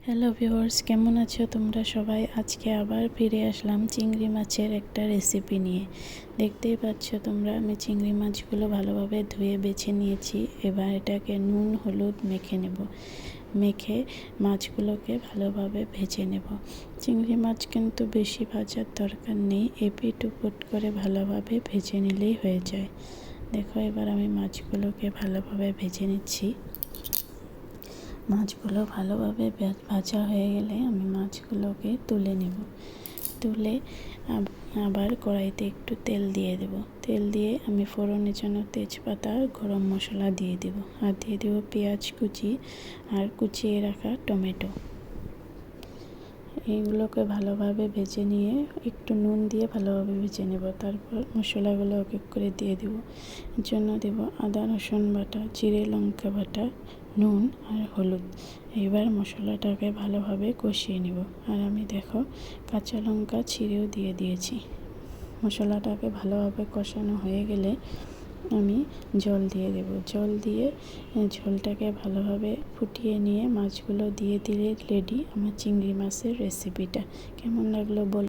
Hello viewers, কেমন আছো তোমরা সবাই? আজকে আবার ফিরে আসলাম চিংড়ি মাছের একটা রেসিপি নিয়ে। দেখতেই পাচ্ছ তোমরা, আমি চিংড়ি মাছগুলো ভালোভাবে ধুয়ে বেছে নিয়েছি। এবার এটাকে নুন হলুদ মেখে নেব। মেখে মাছগুলোকে ভালোভাবে ভেজে নেব। চিংড়ি মাছ কিন্তু বেশি ভাজার দরকার নেই, এপিট ওপিট করে ভালোভাবে ভেজে নিলেই হয়ে যায়। দেখো, এবার আমি মাছগুলোকে ভালোভাবে ভেজে নিচ্ছি। মাছগুলো ভালোভাবে ভাজা হয়ে গেলে আমি মাছগুলোকে তুলে নেব। তুলে আবার কড়াইতে একটু তেল দিয়ে দেব। তেল দিয়ে আমি ফোড়নের জন্য তেজপাতা আর গরম মশলা দিয়ে দেব। আর দিয়ে দেব পেঁয়াজ কুচি আর কুচিয়ে রাখা টমেটো। এইগুলোকে ভালোভাবে ভেজে নিয়ে একটু নুন দিয়ে ভালোভাবে ভেজে নেব। তারপর মশলাগুলো এক এক করে দিয়ে দেব। এর জন্য দেব আদা রসুন বাটা, জিরে লঙ্কা বাটা, নুন আর হলুদ। এবার মশলাটাকে ভালোভাবে কষিয়ে নেব। আর আমি দেখো কাঁচা লঙ্কা ছিঁড়েও দিয়ে দিয়েছি। মশলাটাকে ভালোভাবে কষানো হয়ে গেলে আমি জল দিয়ে দেব। জল দিয়ে ঝোলটাকে ভালোভাবে ফুটিয়ে নিয়ে মাছগুলো দিয়ে দিলে রেডি আমার চিংড়ি মাছের রেসিপিটা। কেমন লাগলো বল।